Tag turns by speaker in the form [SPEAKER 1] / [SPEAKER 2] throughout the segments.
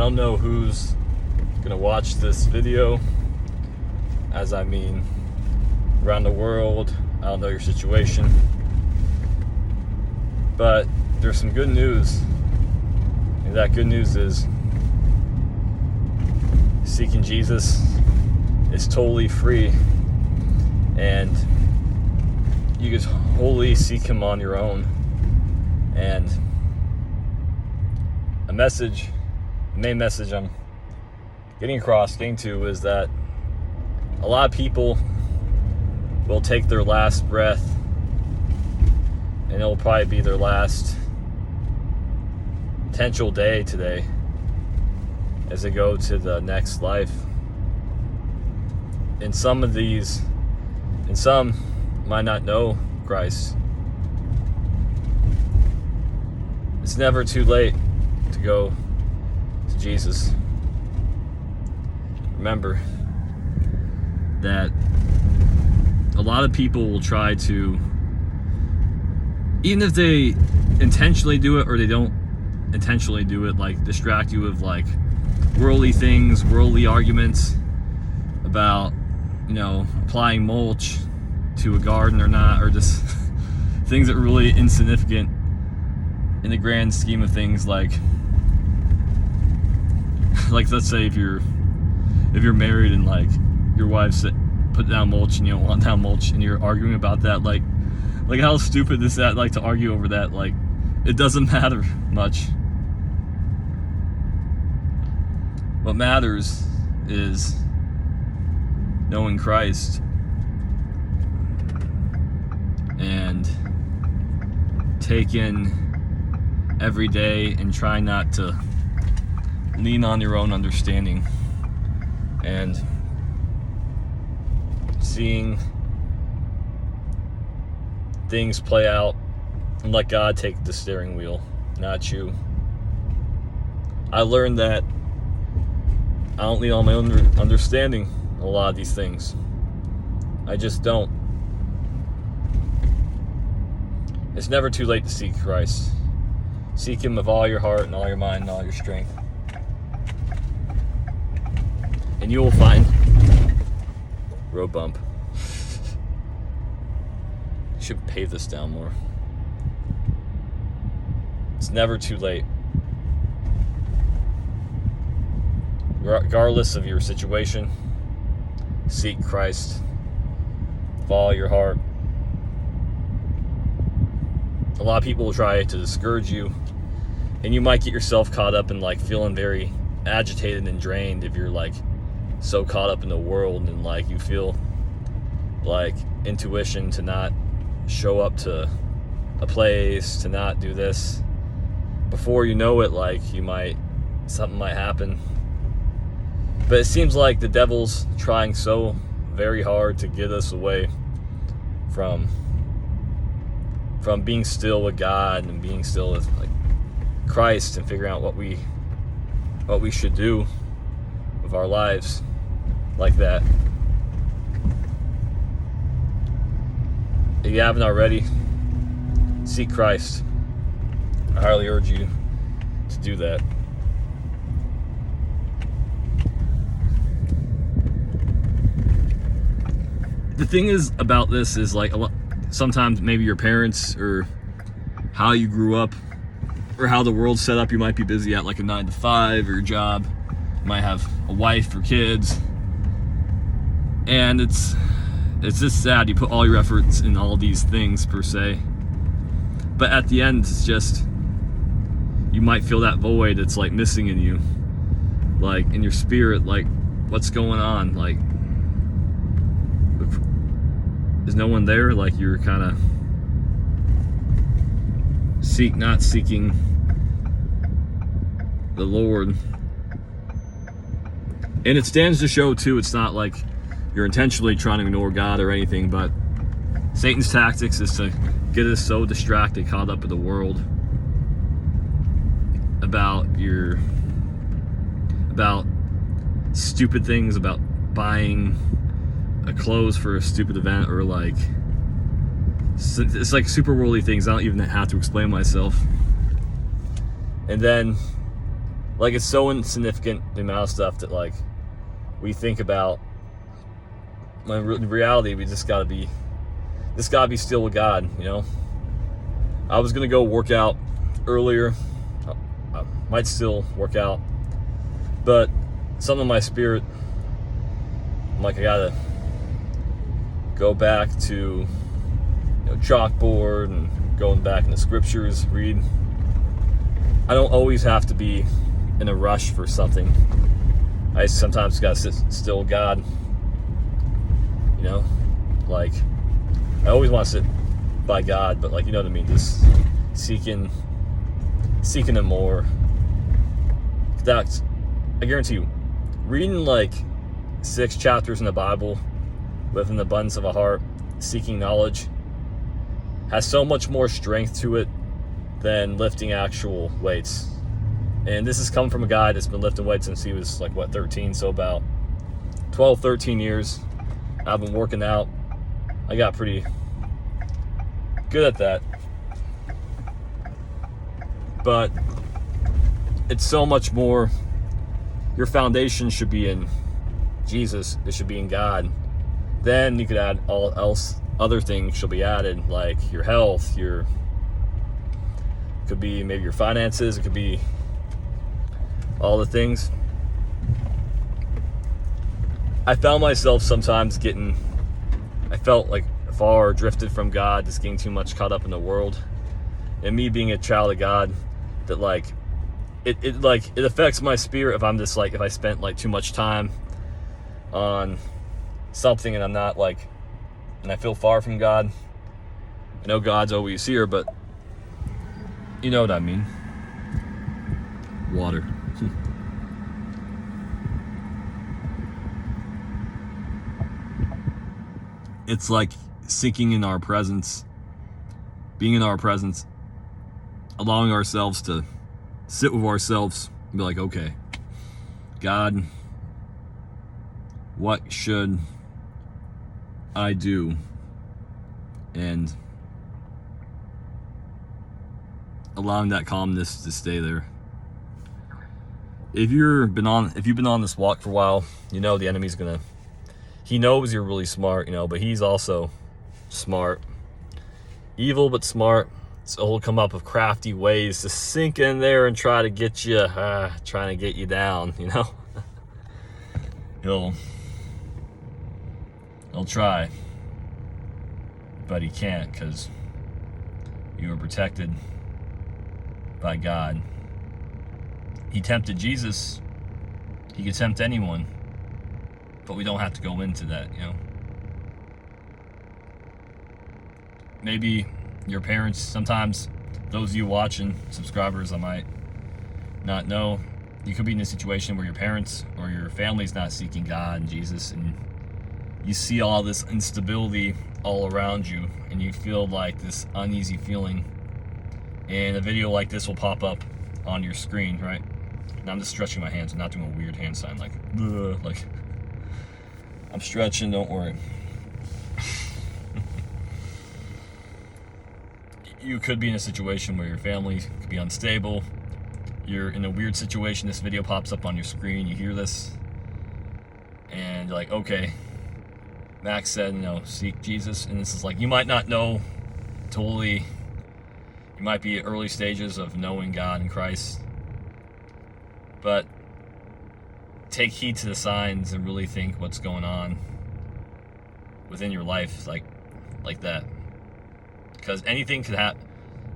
[SPEAKER 1] don't know who's gonna watch this video, as I mean around the world. I don't know your situation, but there's some good news, and that good news is seeking Jesus is totally free, and you can wholly seek him on your own. And the main message I'm getting to is that a lot of people will take their last breath, and it'll probably be their last potential day today as they go to the next life. And some might not know Christ. It's never too late to go to Jesus. Remember that a lot of people will try to, even if they intentionally do it or they don't intentionally do it, like distract you with like worldly things, worldly arguments about, applying mulch to a garden or not, or just things that are really insignificant in the grand scheme of things. Like let's say if you're married and like your wife put down mulch and you don't want down mulch, and you're arguing about that, like how stupid is that? Like to argue over that, like it doesn't matter much. What matters is knowing Christ and taking every day and try not to lean on your own understanding, and seeing things play out and let God take the steering wheel, not you. I learned that I don't lean on my own understanding a lot of these things. I just don't. It's never too late to seek Christ. Seek him with all your heart and all your mind and all your strength, and you will find. Road bump. Should pave this down more. It's never too late. Regardless of your situation, seek Christ. Follow your heart. A lot of people will try to discourage you, and you might get yourself caught up in like feeling very agitated and drained if you're like so caught up in the world, and like you feel like intuition to not show up to a place, to not do this. Before you know it, like something might happen. But it seems like the devil's trying so very hard to get us away from being still with God and being still with like Christ, and figuring out what we should do with our lives like that. If you haven't already, seek Christ. I highly urge you to do that. The thing is about this is like sometimes maybe your parents or how you grew up or how the world's set up, you might be busy at like a 9-to-5 or your job. You might have a wife or kids, and it's just sad. You put all your efforts in all these things per se, but at the end it's just, you might feel that void that's like missing in you, like in your spirit, like what's going on, like is no one there? Like you're kind of not seeking the Lord. And it stands to show too, it's not like you're intentionally trying to ignore God or anything, but Satan's tactics is to get us so distracted, caught up in the world, about stupid things, about buying a clothes for a stupid event, or like it's like super worldly things. I don't even have to explain myself. And then Like, it's so insignificant, the amount of stuff that, like, we think about, when in reality we just gotta be still with God, you know. I was gonna go work out earlier. I might still work out, but something in my spirit, I'm like, I gotta go back to, you know, chalkboard and going back in the scriptures, read. I don't always have to be in a rush for something. I sometimes gotta sit still with God, you know. Like, I always want to sit by God, but, like, you know what I mean, just seeking Him more. That's, I guarantee you, reading like 6 chapters in the Bible with an abundance of a heart, seeking knowledge, has so much more strength to it than lifting actual weights. And this has come from a guy that's been lifting weights since he was, like, what, 13? So about 12, 13 years. I've been working out. I got pretty good at that. But it's so much more. Your foundation should be in Jesus. It should be in God. Then you could add all else. Other things should be added, like your health, could be maybe your finances. It could be all the things. I found myself sometimes I felt like far drifted from God, just getting too much caught up in the world. And me being a child of God, that, like, it affects my spirit if I'm just, like, if I spent, like, too much time on something and I'm not, like, and I feel far from God. I know God's always here, but you know what I mean. Water. It's like sinking in our presence, being in our presence, allowing ourselves to sit with ourselves and be like, okay, God, what should I do? And allowing that calmness to stay there. If you've been on this walk for a while, you know the enemy's he knows you're really smart, you know, but he's also smart. Evil but smart. So he'll come up with crafty ways to sink in there and try to get you, trying to get you down, you know. He'll try, but he can't, because you are protected by God. He tempted Jesus. He could tempt anyone, but we don't have to go into that, you know. Maybe your parents, sometimes those of you watching, subscribers, I might not know, you could be in a situation where your parents or your family's not seeking God and Jesus, and you see all this instability all around you, and you feel like this uneasy feeling, and a video like this will pop up on your screen, right? And I'm just stretching my hands. I'm not doing a weird hand sign like I'm stretching, don't worry. You could be in a situation where your family could be unstable. You're in a weird situation. This video pops up on your screen. You hear this, and you're like, okay, Max said, you know, seek Jesus. And this is like, you might not know totally. You might be at early stages of knowing God and Christ, but take heed to the signs and really think what's going on within your life, like that. Because anything could happen.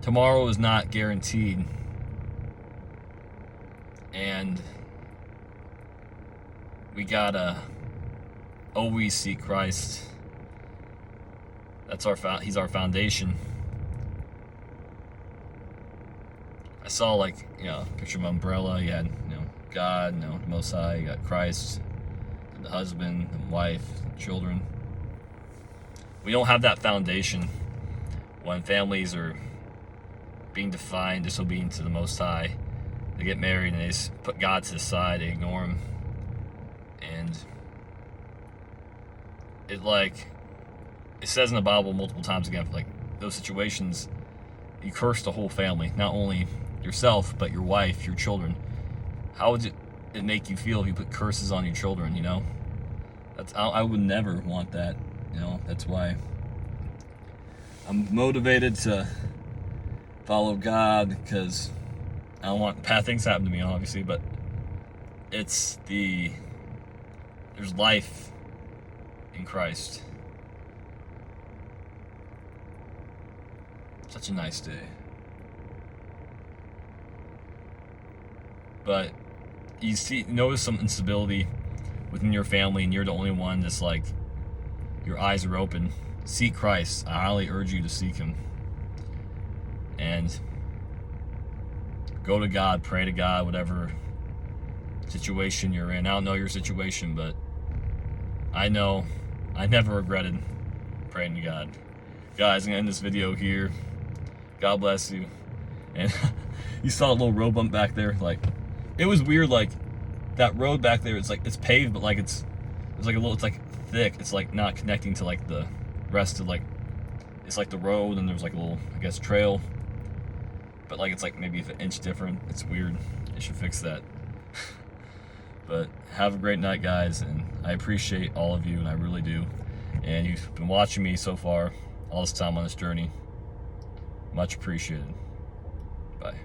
[SPEAKER 1] Tomorrow is not guaranteed. And we gotta always seek Christ. He's our foundation. I saw, like, you know, a picture of an umbrella. You had, you know, God, you know, the Most High. You got Christ, the husband, the wife, the children. We don't have that foundation when families are being defiant, disobedient to the Most High. They get married and they just put God to the side. They ignore Him, and it says in the Bible multiple times again, like, those situations, you curse the whole family, not only yourself, but your wife, your children. how would it make you feel if you put curses on your children, you know? I would never want that, you know? That's why I'm motivated to follow God, because I don't want bad things happen to me, obviously, but there's life in Christ. Such a nice day. But you notice some instability within your family, and you're the only one that's like, your eyes are open. Seek Christ. I highly urge you to seek Him. And go to God, pray to God, whatever situation you're in. I don't know your situation, but I know I never regretted praying to God. Guys, I'm gonna end this video here. God bless you. And you saw a little road bump back there. Like, it was weird. Like, that road back there, it's paved, but like it's like thick. It's like not connecting to like the rest of, like, it's like the road, and there's like a little, I guess, trail, but like it's like maybe an inch different. It's weird. They should fix that. But have a great night, guys, and I appreciate all of you, and I really do. And you've been watching me so far all this time on this journey. Much appreciated. Bye.